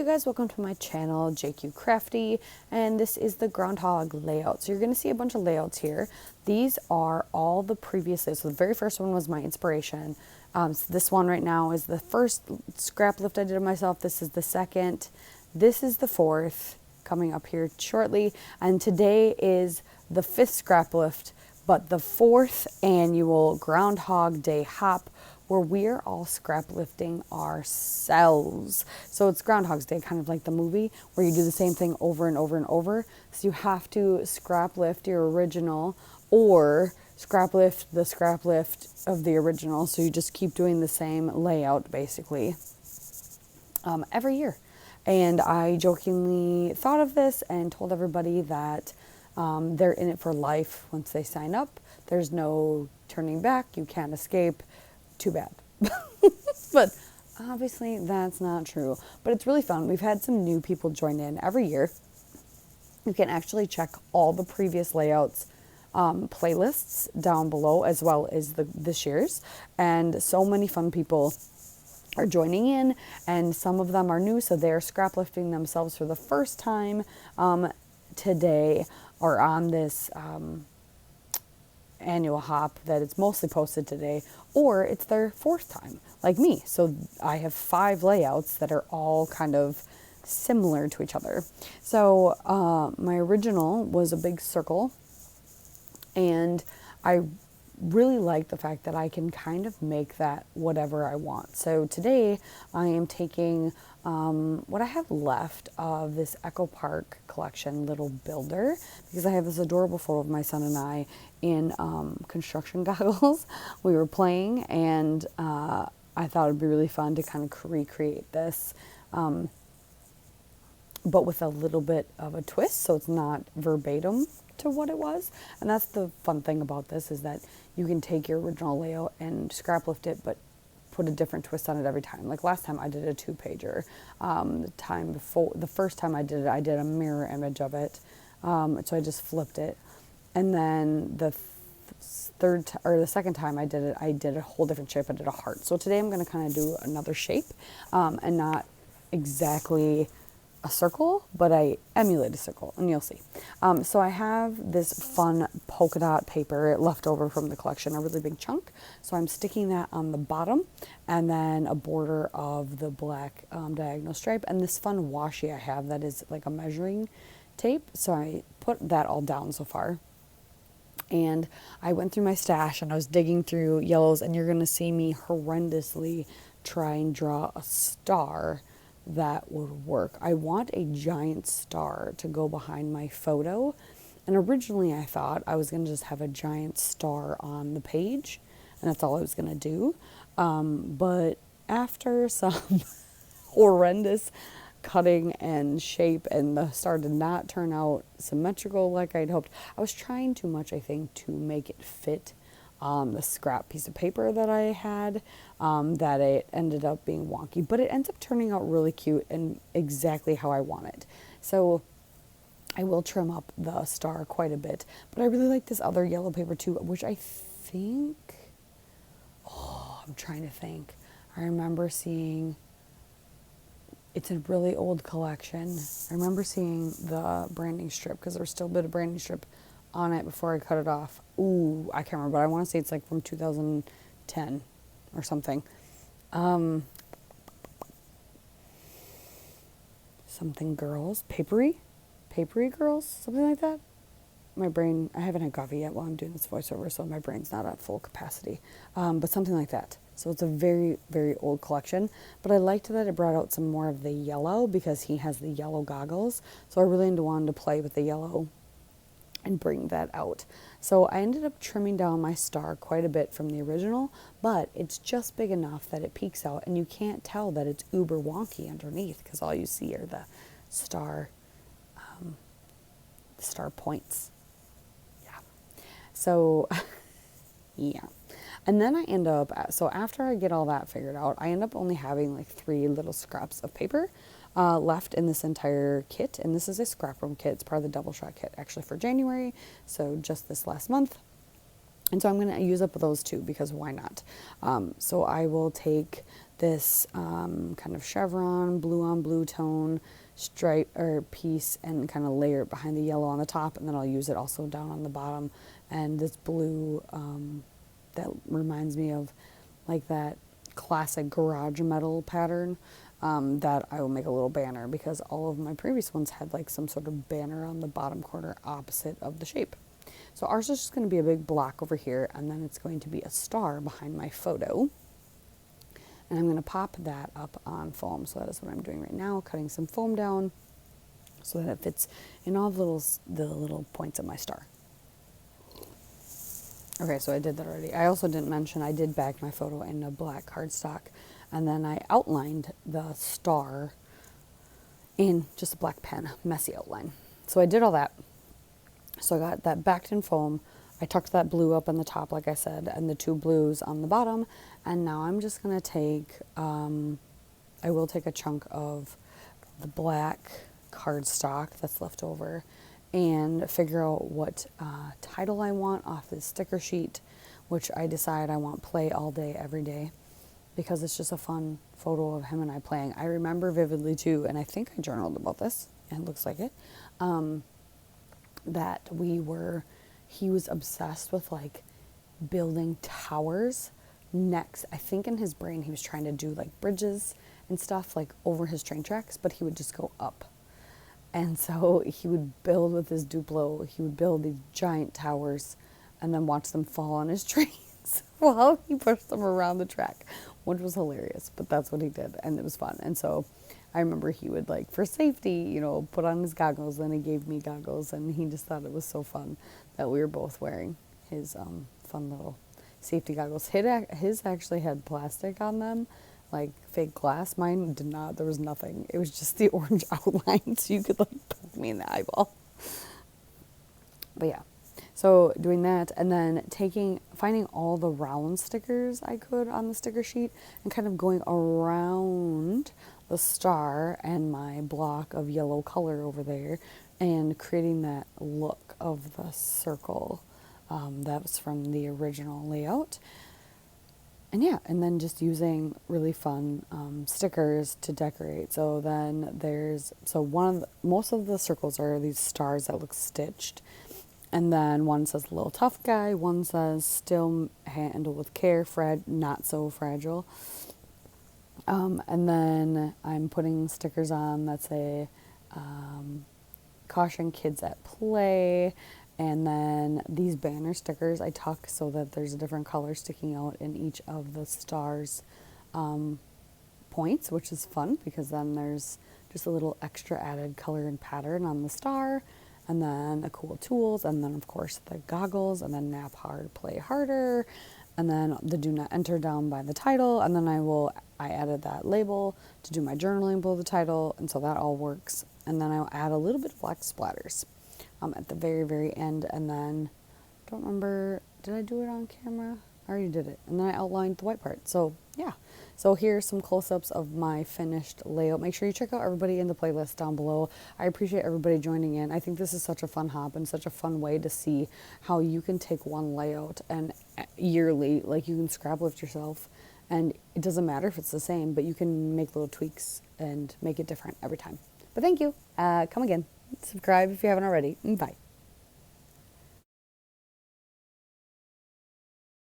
you guys, welcome to my channel, JQ Crafty, and this is the Ground Hog layout. So you're going to see a bunch of layouts here. These are all the previous layouts. So the very first one was my inspiration. So this one right now is the first scrap lift I did of myself. This is the second. This is the fourth, coming up here shortly. And today is the fifth scrap lift, but the fourth annual Ground Hog Day Hop, where we're all scrap lifting ourselves. So it's Groundhog's Day, kind of like the movie, where you do the same thing over and over and over. So you have to scrap lift your original or scrap lift the scrap lift of the original. So you just keep doing the same layout basically every year. And I jokingly thought of this and told everybody that they're in it for life once they sign up. There's no turning back. You can't escape. Too bad. But obviously that's not true. But it's really fun. We've had some new people join in every year. You can actually check all the previous layouts playlists down below, as well as this year's. And so many fun people are joining in, and some of them are new, so they're scrap lifting themselves for the first time today, or on this annual hop that it's mostly posted today, or it's their fourth time, like me. So I have 5 layouts that are all kind of similar to each other. So my original was a big circle, and I really like the fact that I can kind of make that whatever I want. So today I am taking what I have left of this Echo Park collection little builder, because I have this adorable photo of my son and I in construction goggles. We were playing, and I thought it'd be really fun to kind of recreate this, but with a little bit of a twist, so it's not verbatim to what it was. And that's the fun thing about this, is that you can take your original layout and scrap lift it, but put a different twist on it every time. Like last time I did a 2-pager. The first time I did it, I did a mirror image of it. So I just flipped it. And then the second time I did it, I did a whole different shape. I did a heart. So today I'm going to kind of do another shape, and not exactly a circle, but I emulate a circle, and you'll see. So I have this fun polka dot paper left over from the collection, a really big chunk. So I'm sticking that on the bottom, and then a border of the black diagonal stripe, and this fun washi I have that is like a measuring tape. So I put that all down so far. And I went through my stash, and I was digging through yellows, and you're going to see me horrendously try and draw a star that would work. I want a giant star to go behind my photo, and originally I thought I was going to just have a giant star on the page, and that's all I was going to do. But after some horrendous cutting and shape, and the star did not turn out symmetrical like I'd hoped. I was trying too much, I think, to make it fit the scrap piece of paper that I had, that it ended up being wonky, but it ends up turning out really cute and exactly how I want it. So I will trim up the star quite a bit, but I really like this other yellow paper too, which I think, I'm trying to think. I remember seeing, it's a really old collection. I remember seeing the branding strip, because there was still a bit of branding strip on it before I cut it off. Ooh, I can't remember, but I want to say it's like from 2010 or something. Something girls, papery girls, something like that. My brain, I haven't had coffee yet while I'm doing this voiceover, so my brain's not at full capacity. But something like that. So it's a very, very old collection. But I liked that it brought out some more of the yellow, because he has the yellow goggles. So I really wanted to play with the yellow and bring that out. So I ended up trimming down my star quite a bit from the original, but it's just big enough that it peeks out, and you can't tell that it's uber wonky underneath, because all you see are the star points. Yeah. So yeah. And then I end up, so after I get all that figured out, I end up only having like 3 little scraps of paper left in this entire kit. And this is a scrap room kit. It's part of the double shot kit actually for January. So just this last month. And so I'm going to use up those two because why not? So I will take this kind of chevron, blue on blue tone stripe or piece and kind of layer it behind the yellow on the top, and then I'll use it also down on the bottom. And this blue that reminds me of like that classic garage metal pattern that I will make a little banner, because all of my previous ones had like some sort of banner on the bottom corner opposite of the shape. So ours is just going to be a big block over here, and then it's going to be a star behind my photo. And I'm going to pop that up on foam. So that is what I'm doing right now, cutting some foam down so that it fits in all the little points of my star. Okay, so I did that already. I also didn't mention I did bag my photo in a black cardstock, and then I outlined the star in just a black pen, messy outline. So I did all that. So I got that backed in foam. I tucked that blue up on the top, like I said, and the two blues on the bottom. And now I'm just going to take, I will take a chunk of the black cardstock that's left over and figure out what title I want off this sticker sheet, which I decide I want play all day, every day, because it's just a fun photo of him and I playing. I remember vividly too, and I think I journaled about this, and it looks like it, that he was obsessed with like building towers next. I think in his brain he was trying to do like bridges and stuff like over his train tracks, but he would just go up. And so he would build with his Duplo, he would build these giant towers and then watch them fall on his trains while he pushed them around the track, which was hilarious, but that's what he did, and it was fun. And so I remember he would, like, for safety, put on his goggles, and he gave me goggles, and he just thought it was so fun that we were both wearing his fun little safety goggles. His actually had plastic on them, like fake glass. Mine did not. There was nothing. It was just the orange outline, so you could, like, poke me in the eyeball. But yeah, so doing that, and then finding all the round stickers I could on the sticker sheet and kind of going around the star and my block of yellow color over there and creating that look of the circle that was from the original layout. And yeah, and then just using really fun stickers to decorate. So then most of the circles are these stars that look stitched. And then one says little tough guy, one says still handled with care, not so fragile. And then I'm putting stickers on that say caution kids at play. And then these banner stickers I tuck so that there's a different color sticking out in each of the stars points, which is fun because then there's just a little extra added color and pattern on the star. And then the cool tools, and then of course the goggles, and then nap hard, play harder, and then the do not enter down by the title, and then I added that label to do my journaling below the title, and so that all works. And then I'll add a little bit of black splatters at the very, very end, and then, don't remember, did I do it on camera? I already did it. And then I outlined the white part. So yeah, so here's some close-ups of my finished layout. Make sure you check out everybody in the playlist down below. I appreciate everybody joining in. I think this is such a fun hop and such a fun way to see how you can take one layout and yearly, like you can scrap lift yourself, and it doesn't matter if it's the same, but you can make little tweaks and make it different every time. But thank you. Come again. Subscribe if you haven't already. Bye.